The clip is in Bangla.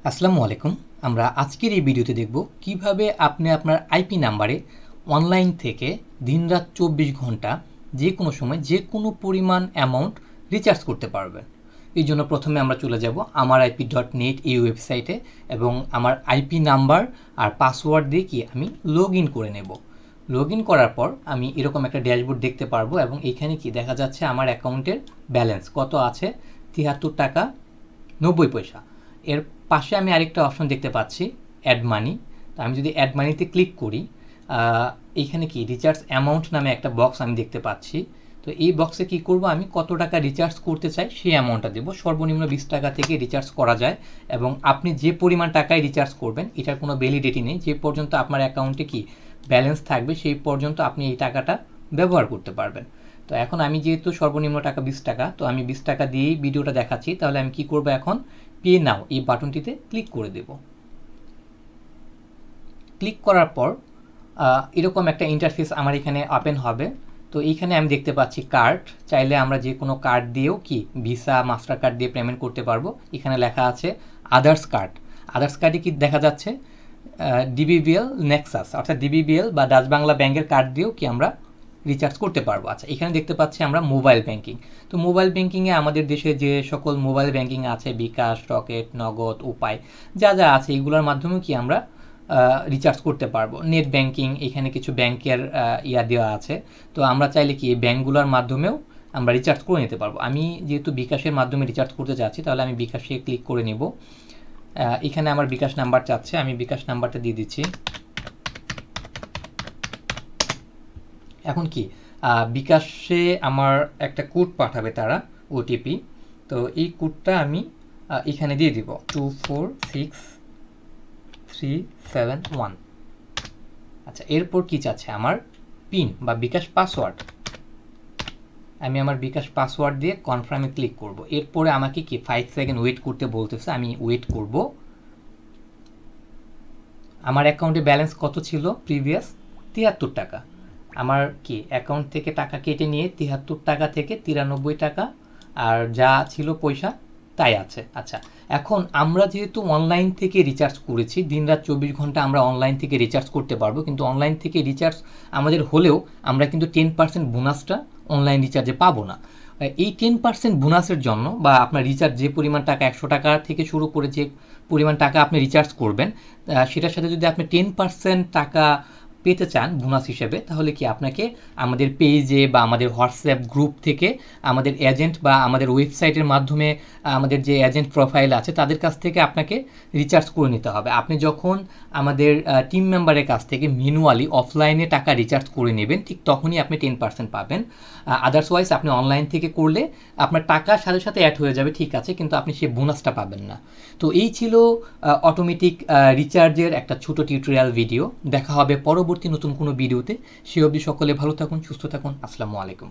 আসসালামু আলাইকুম। আমরা আজকের এই ভিডিওতে দেখব কিভাবে আপনি আপনার আইপি নাম্বারে অনলাইন থেকে দিনরাত 24 ঘন্টা যে কোনো সময় যে কোনো পরিমাণ অ্যামাউন্ট রিচার্জ করতে পারবেন। এই জন্য প্রথমে আমরা চলে যাব amarip.net এই ওয়েবসাইটে এবং আমার আইপি নাম্বার আর পাসওয়ার্ড দিয়ে কি আমি লগ ইন করে নেব। লগ ইন করার পর আমি এরকম একটা ড্যাশবোর্ড দেখতে পারবো এবং এইখানে কি দেখা যাচ্ছে আমার অ্যাকাউন্টের ব্যালেন্স কত আছে, 73 টাকা 90 পয়সা। এর পাশে আমি আরেকটা অপশন দেখতে পাচ্ছি অ্যাড মানি। তো আমি যদি অ্যাড মানিতে ক্লিক করি, এইখানে কি রিচার্জ অ্যামাউন্ট নামে একটা বক্স আমি দেখতে পাচ্ছি। তো এই বক্সে কি করব, আমি কত টাকা রিচার্জ করতে চাই সেই অ্যামাউন্টটা দেবো। সর্বনিম্ন 20 টাকা থেকে রিচার্জ করা যায় এবং আপনি যে পরিমাণ টাকায় রিচার্জ করবেন এটার কোনো ভ্যালিডিটি নেই। যে পর্যন্ত আপনার অ্যাকাউন্টে কি ব্যালেন্স থাকবে সেই পর্যন্ত আপনি এই টাকাটা ব্যবহার করতে পারবেন। তো এখন আমি যেহেতু সর্বনিম্ন টাকা 20 টাকা, তো আমি 20 টাকা দিয়েই ভিডিওটা দেখাচ্ছি। তাহলে আমি কি করব, এখন পে নাও এই বাটনটিতে ক্লিক করে দেব। ক্লিক করার পর এরকম একটা ইন্টারফেস আমার এখানে ওপেন হবে। তো এইখানে আমি দেখতে পাচ্ছি কার্ড, চাইলে আমরা যে কোনো কার্ড দিয়েও কি ভিসা মাস্টার কার্ড দিয়ে পেমেন্ট করতে পারবো। এখানে লেখা আছে আদার্স কার্ড। আদার্স কার্ডে কি দেখা যাচ্ছে ডিবিবিএল নেক্সাস, অর্থাৎ ডিবিবিএল বা ডাচ বাংলা ব্যাংকের কার্ড দিয়েও কি আমরা রিচার্জ করতে পারবো। আচ্ছা, এখানে দেখতে পাচ্ছি আমরা মোবাইল ব্যাংকিং। তো মোবাইল ব্যাংকিংয়ে আমাদের দেশে যে সকল মোবাইল ব্যাংকিং আছে, বিকাশ, রকেট, নগদ, উপায় যা যা আছে এগুলোর মাধ্যমেও কি আমরা রিচার্জ করতে পারবো। নেট ব্যাংকিং, এখানে কিছু ব্যাংকের দেওয়া আছে। তো আমরা চাইলে কি এই ব্যাংকগুলোর মাধ্যমেও আমরা রিচার্জ করে নিতে পারবো। আমি যেহেতু বিকাশের মাধ্যমে রিচার্জ করতে যাচ্ছি, তাহলে আমি বিকাশে ক্লিক করে নেব। এখানে আমার বিকাশ নাম্বার চাচ্ছে, আমি বিকাশ নাম্বারটা দিয়ে দিচ্ছি। এখন কি বিকাশে আমার একটা কোড পাঠাবে তারা, ওটিপি। তো এই কোডটা আমি এখানে দিয়ে দিব 246371। আচ্ছা, এরপর কি চাচ্ছে আমার পিন বা বিকাশ পাসওয়ার্ড। আমি আমার বিকাশ পাসওয়ার্ড দিয়ে কনফার্মে ক্লিক করব। এরপরে আমাকে কি 5 সেকেন্ড ওয়েট করতে বলতেছে, আমি ওয়েট করব। আমার অ্যাকাউন্টে ব্যালেন্স কত ছিল প্রিভিয়াস, 73 টাকা। আমার কি অ্যাকাউন্ট থেকে টাকা কেটে নিয়ে 73 টাকা থেকে 93 টাকা আর যা ছিল পয়সা তাই আছে। আচ্ছা, এখন আমরা যেহেতু অনলাইন থেকে রিচার্জ করেছি, দিনরাত 24 ঘন্টা আমরা অনলাইন থেকে রিচার্জ করতে পারবো, কিন্তু অনলাইন থেকে রিচার্জ আমাদের হলেও আমরা কিন্তু 10% বোনাসটা অনলাইন রিচার্জে পাবো না। এই 10% বোনাসের জন্য বা আপনার রিচার্জ যে পরিমাণ টাকা 100 টাকা থেকে শুরু করে যে পরিমাণ টাকা আপনি রিচার্জ করবেন, সেটার সাথে যদি আপনি 10% টাকা পেতে চান বোনাস হিসেবে, তাহলে কি আপনাকে আমাদের পেজে বা আমাদের হোয়াটসঅ্যাপ গ্রুপ থেকে আমাদের এজেন্ট বা আমাদের ওয়েবসাইটের মাধ্যমে আমাদের যে এজেন্ট প্রোফাইল আছে তাদের কাছ থেকে আপনাকে রিচার্জ করে নিতে হবে। আপনি যখন আমাদের টিম মেম্বারের কাছ থেকে ম্যানুয়ালি অফলাইনে টাকা রিচার্জ করে নেবেন, ঠিক তখনই আপনি 10% পাবেন। আদার্সওয়াইজ আপনি অনলাইন থেকে করলে আপনার টাকা সাথে সাথে অ্যাড হয়ে যাবে, ঠিক আছে, কিন্তু আপনি সেই বোনাসটা পাবেন না। তো এই ছিল অটোমেটিক রিচার্জের একটা ছোট টিউটোরিয়াল ভিডিও। দেখা হবে পরবর্তী নতুন কোনো ভিডিওতে। সে অবধি সকলে ভালো থাকুন, সুস্থ থাকুন। আসসালামু আলাইকুম।